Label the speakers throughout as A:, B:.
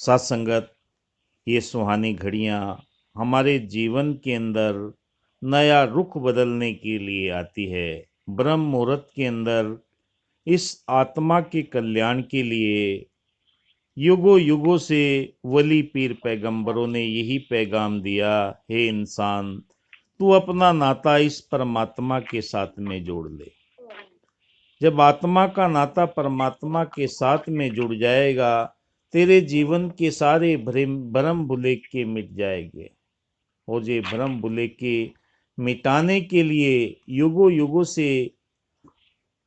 A: साथ संगत, ये सुहानी घड़ियाँ हमारे जीवन के अंदर नया रुख बदलने के लिए आती है। ब्रह्म मुहूर्त के अंदर इस आत्मा के कल्याण के लिए युगों युगों से वली पीर पैगंबरों ने यही पैगाम दिया, हे इंसान, तू अपना नाता इस परमात्मा के साथ में जोड़ ले। जब आत्मा का नाता परमात्मा के साथ में जुड़ जाएगा, तेरे जीवन के सारे भ्रम भुलेखे मिट जाएंगे। और ये भ्रम भुलेखे मिटाने के लिए युगों युगों से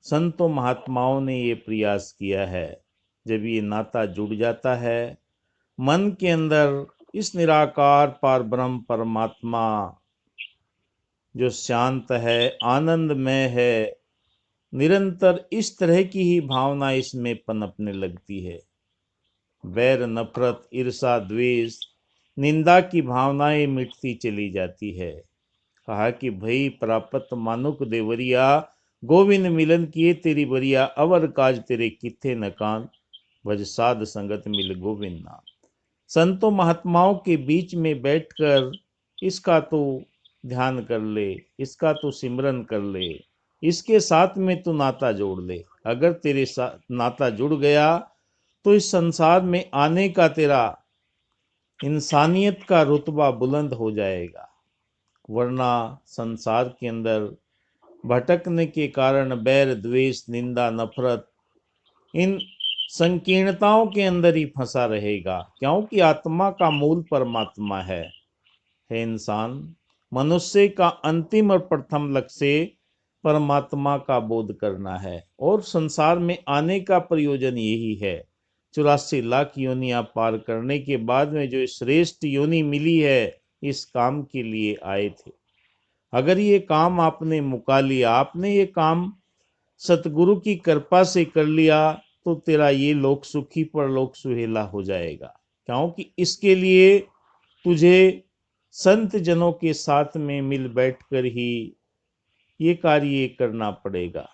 A: संतों महात्माओं ने ये प्रयास किया है। जब ये नाता जुड़ जाता है मन के अंदर, इस निराकार पार ब्रह्म परमात्मा जो शांत है, आनंदमय है, निरंतर इस तरह की ही भावना इसमें पनपने लगती है। बैर, नफरत, ईर्षा, द्वेष, निंदा की भावनाएं मिटती चली जाती है। कहा कि भई प्राप्त मानुक देवरिया, गोविंद मिलन किए तेरी बरिया, अवर काज तेरे किथे न कान, भज साध संगत मिल गोविंद नाम। संतों महात्माओं के बीच में बैठकर इसका तो ध्यान कर ले, इसका तो सिमरन कर ले, इसके साथ में तू नाता जोड़ ले। अगर तेरे साथ नाता जुड़ गया तो इस संसार में आने का तेरा इंसानियत का रुतबा बुलंद हो जाएगा। वरना संसार के अंदर भटकने के कारण बैर, द्वेष, निंदा, नफरत, इन संकीर्णताओं के अंदर ही फंसा रहेगा, क्योंकि आत्मा का मूल परमात्मा है। हे इंसान, मनुष्य का अंतिम और प्रथम लक्ष्य परमात्मा का बोध करना है और संसार में आने का प्रयोजन यही है। 84 लाख योनियां पार करने के बाद में जो श्रेष्ठ योनि मिली है, इस काम के लिए आए थे। अगर ये काम आपने मुका लिया, आपने ये काम सतगुरु की कृपा से कर लिया, तो तेरा ये लोक सुखी पर लोक सुहेला हो जाएगा। क्योंकि इसके लिए तुझे संत जनों के साथ में मिल बैठकर ही ये कार्य करना पड़ेगा।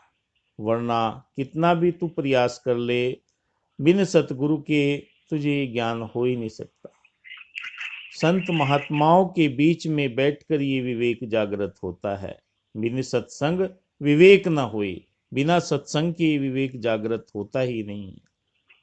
A: वरना कितना भी तू प्रयास कर ले, बिन सतगुरु के तुझे ज्ञान हो ही नहीं सकता। संत महात्माओं के बीच में बैठकर ये विवेक जागृत होता है। बिन सत्संग विवेक न होए, बिना सत्संग के विवेक जागृत होता ही नहीं।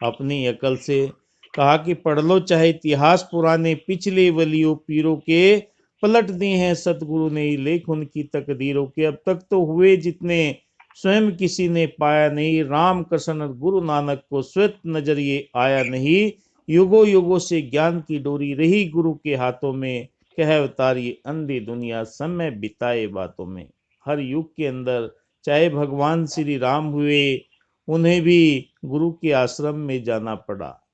A: अपनी अकल से कहा कि पढ़ लो चाहे इतिहास पुराने, पिछले वलियों पीरों के पलट दिए हैं सतगुरु ने लेख उनकी तकदीरों के। अब तक तो हुए जितने, स्वयं किसी ने पाया नहीं, राम कृष्ण गुरु नानक को श्वेत नजर ये आया नहीं। युगों युगों से ज्ञान की डोरी रही गुरु के हाथों में, कह अवतारी अंधी दुनिया समय बिताए बातों में। हर युग के अंदर चाहे भगवान श्री राम हुए, उन्हें भी गुरु के आश्रम में जाना पड़ा।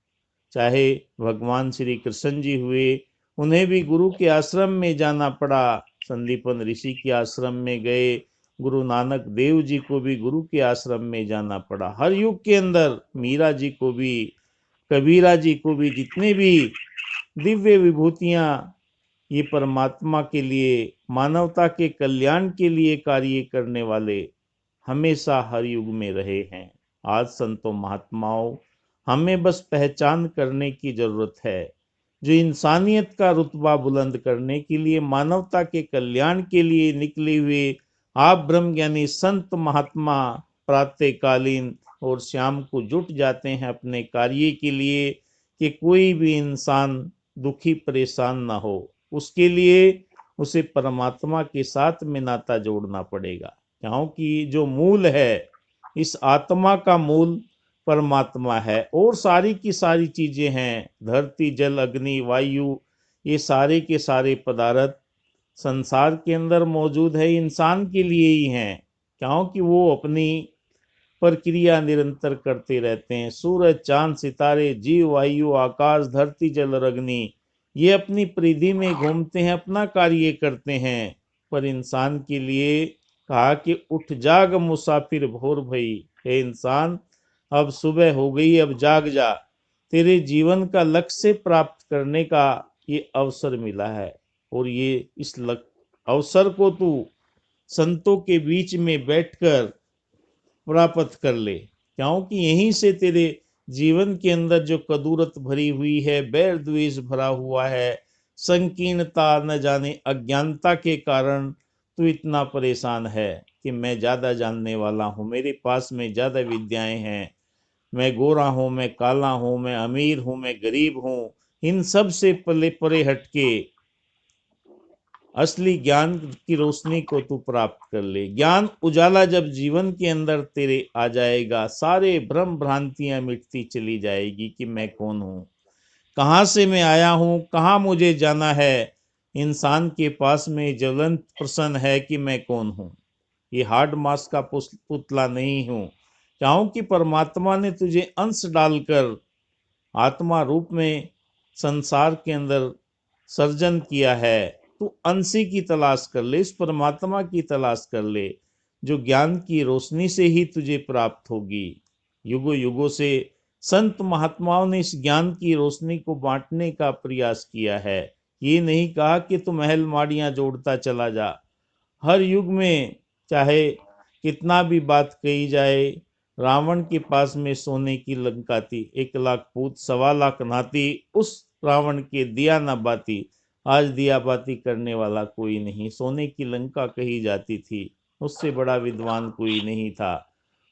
A: चाहे भगवान श्री कृष्ण जी हुए, उन्हें भी गुरु के आश्रम में जाना पड़ा। संदीपन ऋषि के आश्रम में गए, गुरु नानक देव जी को भी गुरु के आश्रम में जाना पड़ा। हर युग के अंदर मीरा जी को भी, कबीरा जी को भी, जितने भी दिव्य विभूतियां ये परमात्मा के लिए, मानवता के कल्याण के लिए कार्य करने वाले हमेशा हर युग में रहे हैं। आज संतों महात्माओं, हमें बस पहचान करने की जरूरत है। जो इंसानियत का रुतबा बुलंद करने के लिए, मानवता के कल्याण के लिए निकले हुए आप ब्रह्मज्ञानी संत महात्मा प्रातःकालीन और शाम को जुट जाते हैं अपने कार्य के लिए, कि कोई भी इंसान दुखी परेशान ना हो। उसके लिए उसे परमात्मा के साथ में नाता जोड़ना पड़ेगा। क्योंकि जो मूल है, इस आत्मा का मूल परमात्मा है और सारी की सारी चीजें हैं, धरती जल अग्नि वायु, ये सारे के सारे पदार्थ संसार के अंदर मौजूद है, इंसान के लिए ही हैं। क्योंकि वो अपनी प्रक्रिया निरंतर करते रहते हैं। सूरज, चांद, सितारे, जीव, वायु, आकाश, धरती जल और अग्नि, ये अपनी परिधि में घूमते हैं, अपना कार्य करते हैं। पर इंसान के लिए कहा कि उठ जाग मुसाफिर भोर भई, हे इंसान, अब सुबह हो गई, अब जाग जा। तेरे जीवन का लक्ष्य प्राप्त करने का ये अवसर मिला है और ये इस अवसर को तू संतों के बीच में बैठकर प्राप्त कर ले। क्योंकि यहीं से तेरे जीवन के अंदर जो कदूरत भरी हुई है, बैर द्वेष भरा हुआ है, संकीर्णता, न जाने अज्ञानता के कारण तू इतना परेशान है कि मैं ज्यादा जानने वाला हूँ, मेरे पास में ज्यादा विद्याएं हैं, मैं गोरा हूँ, मैं काला हूँ, मैं अमीर हूँ, मैं गरीब हूँ। इन सब से पले परे हटके असली ज्ञान की रोशनी को तू प्राप्त कर ले। ज्ञान उजाला जब जीवन के अंदर तेरे आ जाएगा, सारे भ्रम भ्रांतियां मिटती चली जाएगी कि मैं कौन हूँ, कहाँ से मैं आया हूँ, कहाँ मुझे जाना है। इंसान के पास में ज्वलंत प्रश्न है कि मैं कौन हूँ। ये हार्ड मास का पुतला नहीं हूँ, क्योंकि परमात्मा ने तुझे अंश डालकर आत्मा रूप में संसार के अंदर सर्जन किया है। तू अंशी की तलाश कर ले, इस परमात्मा की तलाश कर ले, जो ज्ञान की रोशनी से ही तुझे प्राप्त होगी। युगों युगों से संत महात्माओं ने इस ज्ञान की रोशनी को बांटने का प्रयास किया है। ये नहीं कहा कि तू महल माड़ियां जोड़ता चला जा। हर युग में चाहे कितना भी बात कही जाए, रावण के पास में सोने की लंका थी, 1 लाख पूत 1.25 लाख नाती, उस रावण के दिया न बाती। आज दिया बाती करने वाला कोई नहीं, सोने की लंका कही जाती थी, उससे बड़ा विद्वान कोई नहीं था।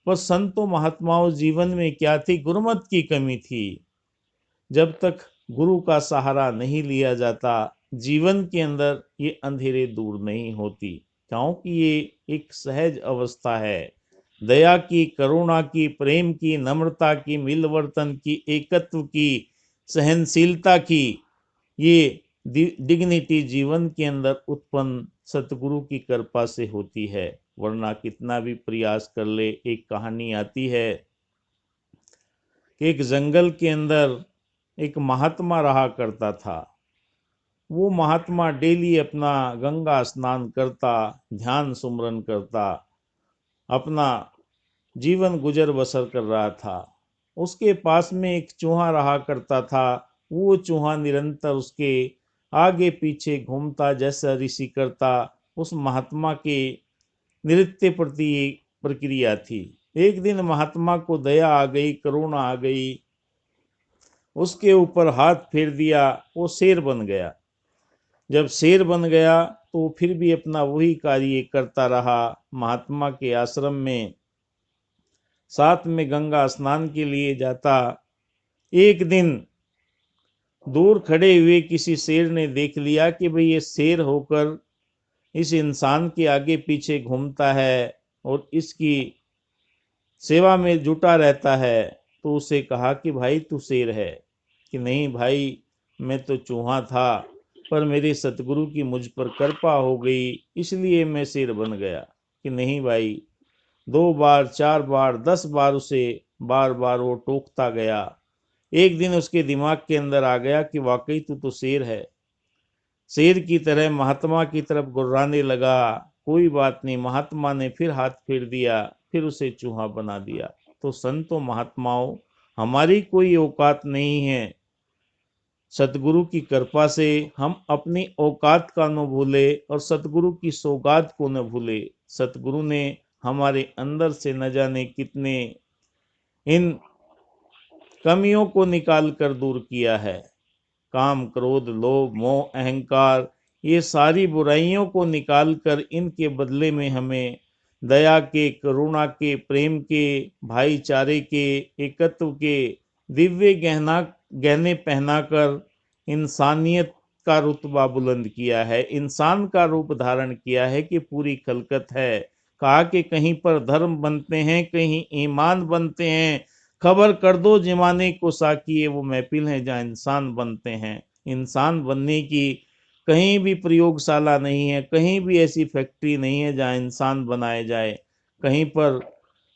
A: पर संतों महात्माओं जीवन में क्या थी, गुरुमत की कमी थी। जब तक गुरु का सहारा नहीं लिया जाता, जीवन के अंदर ये अंधेरे दूर नहीं होती, क्योंकि ये एक सहज अवस्था है। दया की, करुणा की, प्रेम की, नम्रता की, मिलवर्तन की, एकत्व की, सहनशीलता की, ये डिग्निटी जीवन के अंदर उत्पन्न सतगुरु की कृपा से होती है। वरना कितना भी प्रयास कर ले। एक कहानी आती है कि एक जंगल के अंदर एक महात्मा रहा करता था। वो महात्मा डेली अपना गंगा स्नान करता, ध्यान सुमरन करता, अपना जीवन गुजर बसर कर रहा था। उसके पास में एक चूहा रहा करता था। वो चूहा निरंतर उसके आगे पीछे घूमता, जैसा ऋषि करता। उस महात्मा के नृत्य प्रति प्रक्रिया थी। एक दिन महात्मा को दया आ गई, करुणा आ गई, उसके ऊपर हाथ फेर दिया, वो शेर बन गया। जब शेर बन गया तो फिर भी अपना वही कार्य करता रहा। महात्मा के आश्रम में साथ में गंगा स्नान के लिए जाता। एक दिन दूर खड़े हुए किसी शेर ने देख लिया कि भाई ये शेर होकर इस इंसान के आगे पीछे घूमता है और इसकी सेवा में जुटा रहता है। तो उसे कहा कि भाई तू शेर है? कि नहीं भाई, मैं तो चूहा था, पर मेरे सतगुरु की मुझ पर कृपा हो गई, इसलिए मैं शेर बन गया। कि नहीं भाई, 2 बार 4 बार 10 बार उसे बार बार वो टोकता गया। एक दिन उसके दिमाग के अंदर आ गया कि वाकई तू तो शेर है। शेर की तरह महात्मा की तरफ गुर्राने लगा। कोई बात नहीं, महात्मा ने फिर हाथ फेर दिया, फिर उसे चूहा बना दिया। तो संतों महात्माओं, हमारी कोई औकात नहीं है। सतगुरु की कृपा से हम अपनी औकात का न भूले और सतगुरु की सौगात को न भूले। सतगुरु ने हमारे अंदर से न जाने कितने इन कमियों को निकाल कर दूर किया है। काम, क्रोध, लोभ, मोह, अहंकार, ये सारी बुराइयों को निकाल कर इनके बदले में हमें दया के, करुणा के, प्रेम के, भाईचारे के, एकत्व के दिव्य गहने पहनाकर इंसानियत का रुतबा बुलंद किया है, इंसान का रूप धारण किया है कि पूरी खलकत है। कहा कि कहीं पर धर्म बनते हैं, कहीं ईमान बनते हैं। खबर कर दो जमाने को साकिए, वो महफिल है जहाँ इंसान बनते हैं। इंसान बनने की कहीं भी प्रयोगशाला नहीं है, कहीं भी ऐसी फैक्ट्री नहीं है जहाँ इंसान बनाए जाए। कहीं पर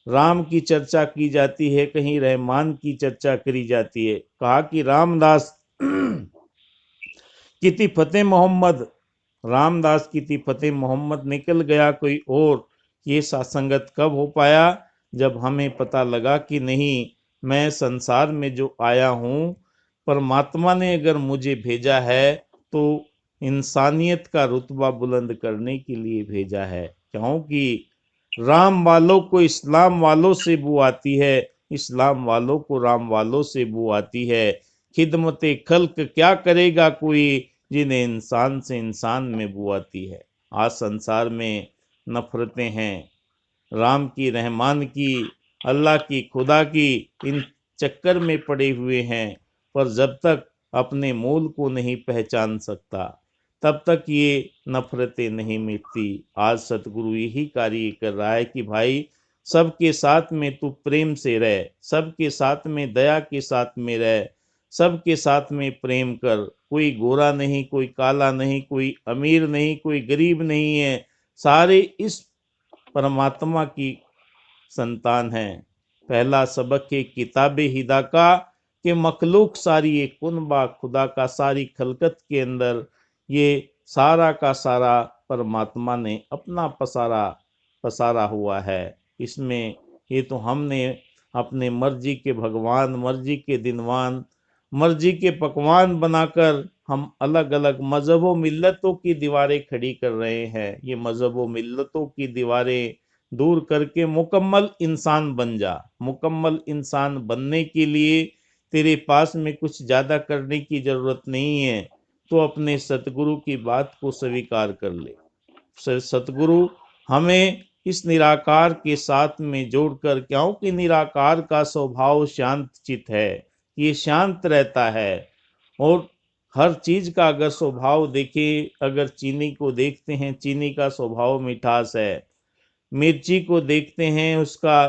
A: राम की चर्चा की जाती है, कहीं रहमान की चर्चा करी जाती है। कहा कि रामदास की फतेह मोहम्मद, रामदास की फतेह मोहम्मद, निकल गया कोई और। ये सासंगत कब हो पाया? जब हमें पता लगा कि नहीं, मैं संसार में जो आया हूँ, परमात्मा ने अगर मुझे भेजा है तो इंसानियत का रुतबा बुलंद करने के लिए भेजा है। क्योंकि राम वालों को इस्लाम वालों से बू आती है, इस्लाम वालों को राम वालों से बू आती है। खिदमते खल्क क्या करेगा कोई, जिन्हें इंसान से इंसान में बू आती है। आज संसार में नफरतें हैं, राम की, रहमान की, अल्लाह की, खुदा की, इन चक्कर में पड़े हुए हैं। पर जब तक अपने मूल को नहीं पहचान सकता तब तक ये नफरतें नहीं मिटती। आज सतगुरु यही कार्य कर रहा है कि भाई सबके साथ में तू प्रेम से रह, सबके साथ में दया के साथ में रह, सबके साथ में प्रेम कर। कोई गोरा नहीं, कोई काला नहीं, कोई अमीर नहीं, कोई गरीब नहीं है, सारे इस परमात्मा की संतान है। पहला सबक है किताब हिदा का कि मखलूक सारी एक कुनबा खुदा का, सारी खलकत के अंदर ये सारा का सारा परमात्मा ने अपना पसारा पसारा हुआ है। इसमें ये तो हमने अपने मर्जी के भगवान, मर्जी के दिनवान, मर्जी के पकवान बनाकर हम अलग अलग मजहबों मिल्लतों की दीवारें खड़ी कर रहे हैं। ये मजहबों मिल्लतों की दीवारें दूर करके मुकम्मल इंसान बन जा। मुकम्मल इंसान बनने के लिए तेरे पास में कुछ ज़्यादा करने की ज़रूरत नहीं है, तो अपने सतगुरु की बात को स्वीकार कर ले। सतगुरु हमें इस निराकार के साथ में जोड़कर, क्योंकि निराकार का स्वभाव शांत चित है, ये शांत रहता है। और हर चीज का अगर स्वभाव देखें, अगर चीनी को देखते हैं, चीनी का स्वभाव मिठास है। मिर्ची को देखते हैं, उसका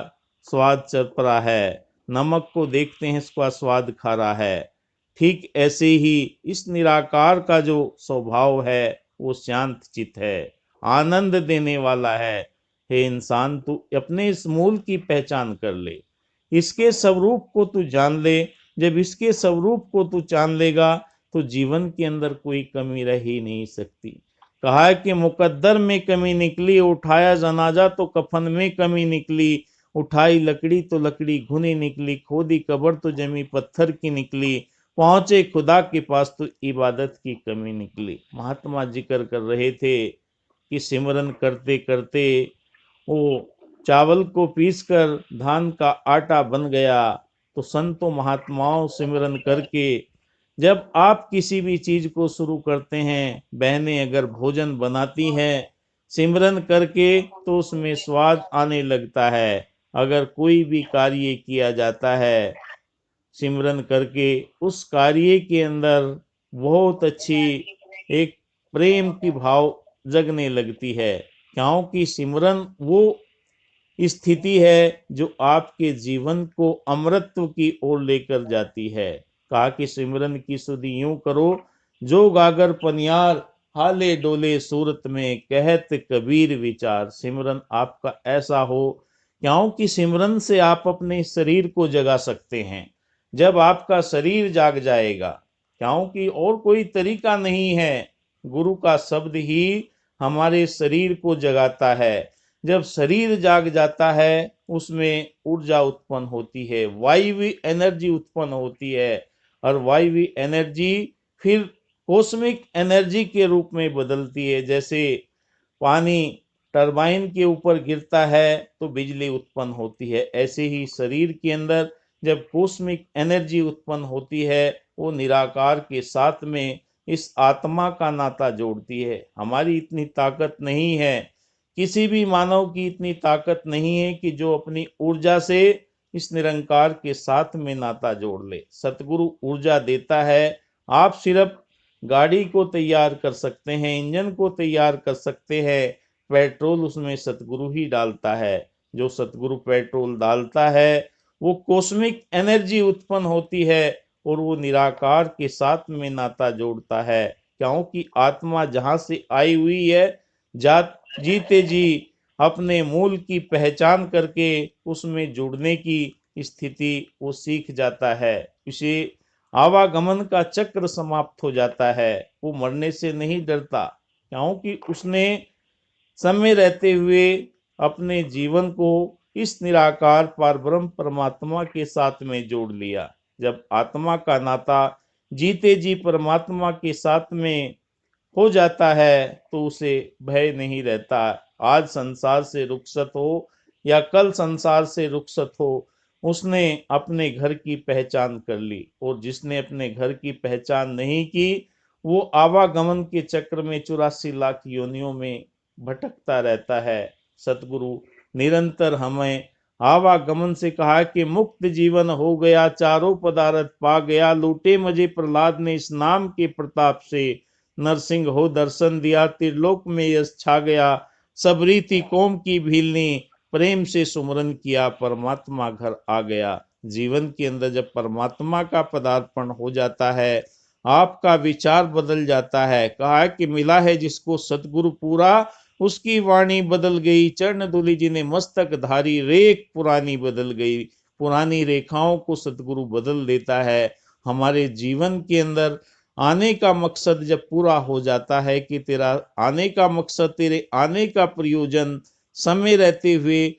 A: स्वाद चरपरा है। नमक को देखते हैं, उसका स्वाद खारा है। ठीक ऐसे ही इस निराकार का जो स्वभाव है वो शांत चित है, आनंद देने वाला है। हे इंसान, तू अपने इस मूल की पहचान कर ले, इसके स्वरूप को तू जान ले। जब इसके स्वरूप को तू जान लेगा तो जीवन के अंदर कोई कमी रह ही नहीं सकती। कहा है कि मुकद्दर में कमी निकली, उठाया जनाजा तो कफन में कमी निकली, उठाई लकड़ी तो लकड़ी घुनी निकली, खोदी कब्र तो जमी पत्थर की निकली, पहुंचे खुदा के पास तो इबादत की कमी निकली। महात्मा जिक्र कर रहे थे कि सिमरन करते करते वो चावल को पीसकर धान का आटा बन गया। तो संतों महात्माओं सिमरन करके जब आप किसी भी चीज को शुरू करते हैं, बहनें अगर भोजन बनाती हैं सिमरन करके तो उसमें स्वाद आने लगता है। अगर कोई भी कार्य किया जाता है सिमरन करके, उस कार्य के अंदर बहुत अच्छी एक प्रेम की भाव जगने लगती है। क्योंकि सिमरन वो स्थिति है जो आपके जीवन को अमृतत्व की ओर लेकर जाती है। कहा कि सिमरन की सुधि यूं करो, जो गागर पनियार, हाले डोले सूरत में, कहत कबीर विचार। सिमरन आपका ऐसा हो, क्योंकि सिमरन से आप अपने शरीर को जगा सकते हैं। जब आपका शरीर जाग जाएगा, क्योंकि और कोई तरीका नहीं है, गुरु का शब्द ही हमारे शरीर को जगाता है। जब शरीर जाग जाता है उसमें ऊर्जा उत्पन्न होती है, वायवी एनर्जी उत्पन्न होती है, और वायवी एनर्जी फिर कॉस्मिक एनर्जी के रूप में बदलती है। जैसे पानी टरबाइन के ऊपर गिरता है तो बिजली उत्पन्न होती है, ऐसे ही शरीर के अंदर जब कॉस्मिक एनर्जी उत्पन्न होती है वो निराकार के साथ में इस आत्मा का नाता जोड़ती है। हमारी इतनी ताकत नहीं है, किसी भी मानव की इतनी ताकत नहीं है कि जो अपनी ऊर्जा से इस निरंकार के साथ में नाता जोड़ ले। सतगुरु ऊर्जा देता है। आप सिर्फ गाड़ी को तैयार कर सकते हैं, इंजन को तैयार कर सकते हैं, पेट्रोल उसमें सतगुरु ही डालता है। जो सतगुरु पेट्रोल डालता है वो कॉस्मिक एनर्जी उत्पन्न होती है और वो निराकार के साथ में नाता जोड़ता है। क्योंकि आत्मा जहां से आई हुई है, जात जीते जी अपने मूल की पहचान करके उसमें जुड़ने की स्थिति वो सीख जाता है। इसे आवागमन का चक्र समाप्त हो जाता है। वो मरने से नहीं डरता, क्योंकि उसने समय रहते हुए अपने जीवन को इस निराकार परब्रह्म परमात्मा के साथ में जोड़ लिया। जब आत्मा का नाता जीते जी परमात्मा के साथ में हो जाता है तो उसे भय नहीं रहता। आज संसार से रुखसत हो या कल संसार से रुखसत हो, उसने अपने घर की पहचान कर ली, और जिसने अपने घर की पहचान नहीं की वो आवागमन के चक्र में 84 लाख योनियों में भटकता रहता है। सतगुरु निरंतर हमें आवागमन से कहा कि मुक्त जीवन हो गया, चारों पदार्थ पा गया, लूटे मजे प्रहलाद ने इस नाम के प्रताप से, नरसिंह हो दर्शन दिया, त्रिलोक में यश छा गया, सब रीति कौम की भीलनी, प्रेम से सुमरन किया, परमात्मा घर आ गया। जीवन के अंदर जब परमात्मा का पदार्पण हो जाता है, आपका विचार बदल जाता है। कहा कि मिला है जिसको सतगुरु पूरा, उसकी वाणी बदल गई, चरण धूलि जी ने मस्तक धारी, रेख पुरानी बदल गई। पुरानी रेखाओं को सतगुरु बदल देता है। हमारे जीवन के अंदर आने का मकसद जब पूरा हो जाता है कि तेरा आने का मकसद, तेरे आने का प्रयोजन समय रहते हुए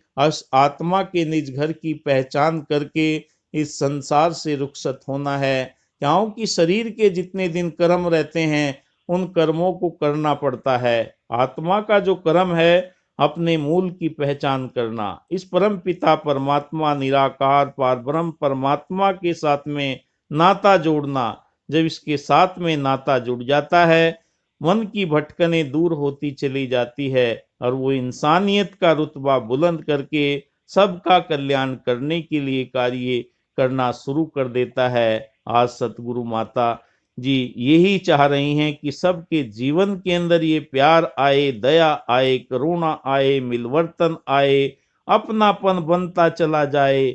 A: आत्मा के निज घर की पहचान करके इस संसार से रुखसत होना है। क्योंकि शरीर के जितने दिन कर्म रहते हैं उन कर्मों को करना पड़ता है। आत्मा का जो कर्म है अपने मूल की पहचान करना, इस परम पिता परमात्मा निराकार पार ब्रह्म परमात्मा के साथ में नाता जोड़ना। जब इसके साथ में नाता जुड़ जाता है, मन की भटकने दूर होती चली जाती है और वो इंसानियत का रुतबा बुलंद करके सबका कल्याण करने के लिए कार्य करना शुरू कर देता है। आज सतगुरु माता जी यही चाह रही हैं कि सबके जीवन के अंदर ये प्यार आए, दया आए, करुणा आए, मिलवर्तन आए, अपनापन बनता चला जाए।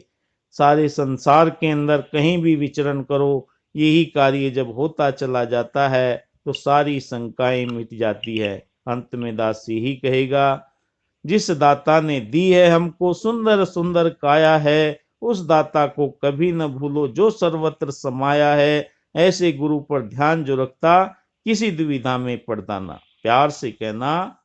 A: सारे संसार के अंदर कहीं भी विचरण करो, यही कार्य जब होता चला जाता है तो सारी शंकाएं मिट जाती है। अंत में दास यही कहेगा, जिस दाता ने दी है हमको सुंदर सुंदर काया है, उस दाता को कभी न भूलो जो सर्वत्र समाया है। ऐसे गुरु पर ध्यान जो रखता, किसी दुविधा में पड़ता ना। प्यार से कहना,